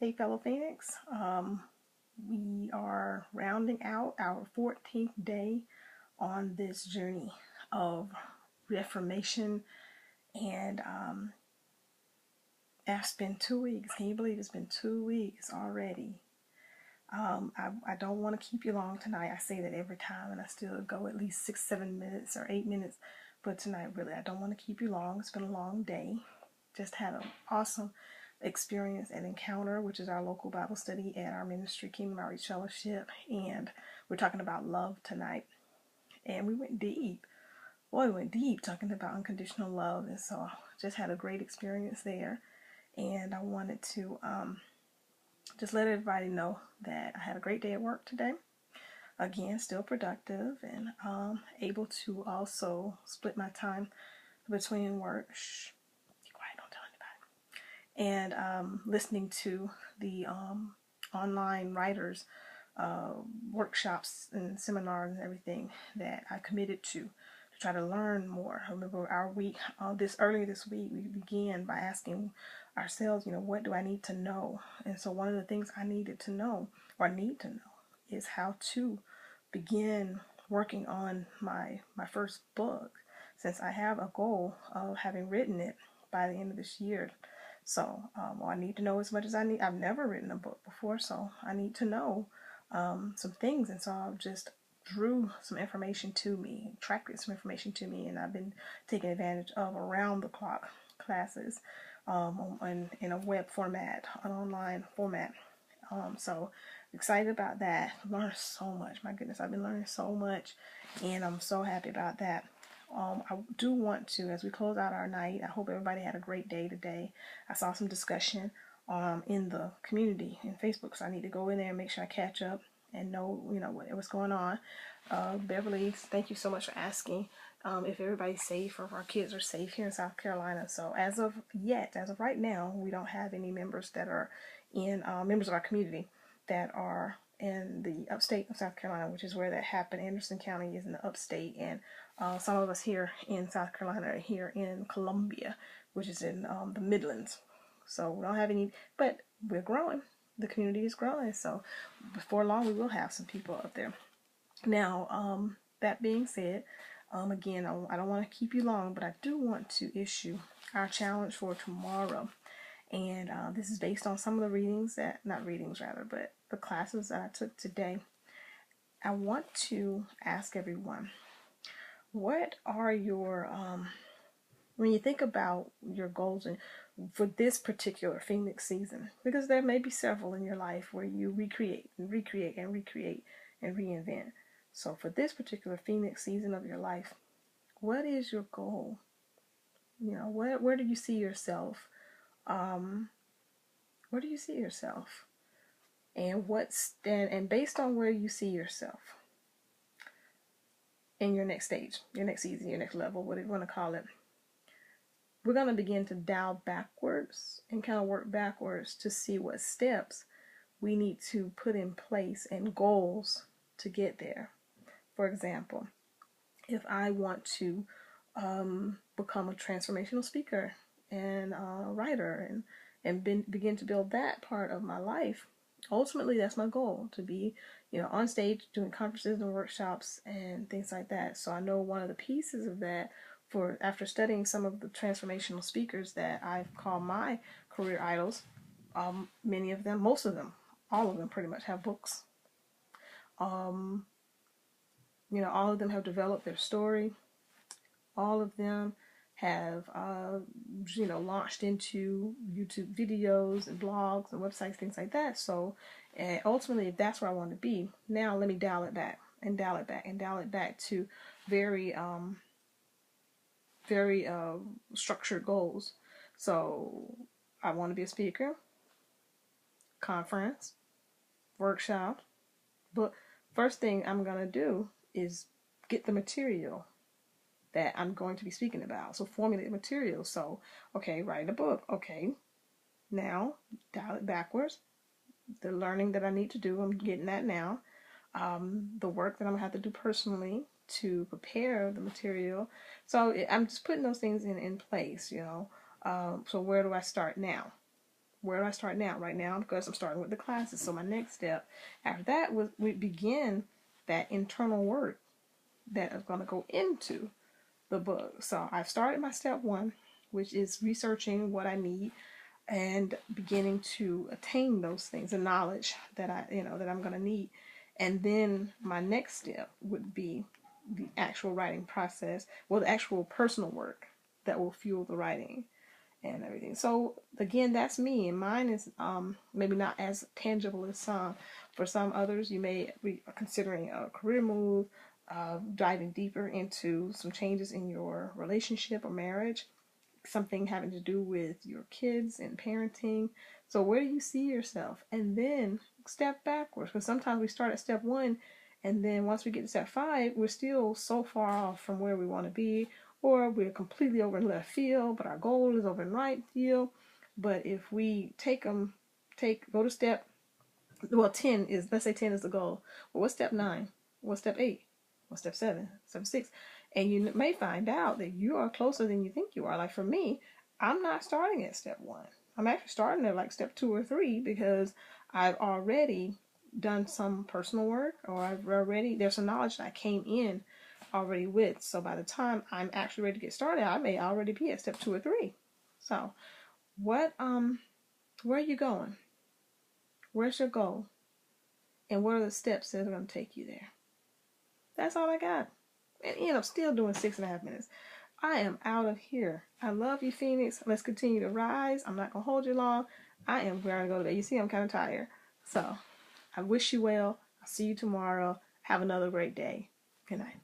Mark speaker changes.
Speaker 1: Hey, fellow Phoenix. We are rounding out our 14th day on this journey of reformation, and it's been 2 weeks. Can you believe it's been 2 weeks already? I don't want to keep you long tonight. I say that every time, and I still go at least 6, 7 minutes or 8 minutes. But tonight, really, I don't want to keep you long. It's been a long day. Just had an awesome experience and encounter, which is our local Bible study at our ministry, Kingdom Outreach Fellowship. And we're talking about love tonight. And we went deep. Boy, we went deep talking about unconditional love. And so just had a great experience there. And I wanted to just let everybody know that I had a great day at work today. Again, still productive and able to also split my time between work. Shh, be quiet, don't tell anybody. And listening to the online writers workshops and seminars and everything that I committed to try to learn more. I remember our week, earlier this week, we began by asking ourselves, what do I need to know? And so one of the things I needed to know, or need to know, is how to begin working on my first book, since I have a goal of having written it by the end of this year. So I need to know as much as I need. I've never written a book before, so I need to know some things. And so I've just drew some information to me, tracked some information to me, and I've been taking advantage of around the clock classes in a web format, an online format. So excited about that. Learned so much. My goodness, I've been learning so much, and I'm so happy about that. I do want to, as we close out our night, I hope everybody had a great day today. I saw some discussion in the community in Facebook, so I need to go in there and make sure I catch up and know, what's going on. Beverly, thank you so much for asking if everybody's safe or if our kids are safe here in South Carolina. So as of right now, we don't have any members that are in members of our community that are in the upstate of South Carolina, which is where that happened. Anderson County is in the upstate, and some of us here in South Carolina are here in Columbia, which is in the Midlands. So we don't have any, but we're growing. The community is growing, so before long we will have some people up there. Now, that being said, again, I don't want to keep you long, but I do want to issue our challenge for tomorrow. And this is based on some of the but the classes that I took today. I want to ask everyone, what are your, when you think about your goals and for this particular Phoenix season, because there may be several in your life where you recreate and recreate and recreate and reinvent. So for this particular Phoenix season of your life, what is your goal? Where do you see yourself? Where do you see yourself? And and based on where you see yourself in your next stage, your next season, your next level, whatever you want to call it, we're going to begin to dial backwards and kind of work backwards to see what steps we need to put in place and goals to get there. For example, if I want to become a transformational speaker and writer and begin to build that part of my life, ultimately that's my goal, to be on stage doing conferences and workshops and things like that. So I know one of the pieces of that, after studying some of the transformational speakers that I've called my career idols, many of them, most of them, all of them pretty much have books. All of them have developed their story. All of them have, launched into YouTube videos and blogs and websites, things like that. So ultimately, if that's where I want to be, now let me dial it back and dial it back and dial it back to very structured goals. So I want to be a speaker, conference, workshop. But first thing I'm going to do is get the material that I'm going to be speaking about. So formulate material. So, okay, write a book. Okay, now dial it backwards. The learning that I need to do, I'm getting that now. The work that I'm going to have to do personally to prepare the material. So I'm just putting those things in place, So where do I start now? Where do I start now? Right now, because I'm starting with the classes. So my next step after that would begin that internal work that is going to go into the book. So I've started my step one, which is researching what I need and beginning to attain those things, the knowledge that that I'm going to need. And then my next step would be the actual writing process, well, the actual personal work that will fuel the writing and everything. So again, that's me, and mine is maybe not as tangible as some. For some others, you may be considering a career move, diving deeper into some changes in your relationship or marriage, something having to do with your kids and parenting. So where do you see yourself? And then step backwards, because sometimes we start at step one, and then once we get to step five, we're still so far off from where we want to be, or we're completely over in left field, but our goal is over in right field. But if we go to step, well, 10 is, let's say 10 is the goal. Well, what's step 9? What's step 8? What's step 7? Step 6? And you may find out that you are closer than you think you are. Like for me, I'm not starting at step 1. I'm actually starting at like step 2 or 3, because I've already done some personal work, or there's some knowledge that I came in already with. So by the time I'm actually ready to get started, I may already be at step 2 or 3. So where are you going? Where's your goal? And what are the steps that are going to take you there? That's all I got. And I'm still doing 6.5 minutes. I am out of here. I love you, Phoenix. Let's continue to rise. I'm not going to hold you long. I am going to go to bed. You see, I'm kind of tired. So I wish you well. I'll see you tomorrow. Have another great day. Good night.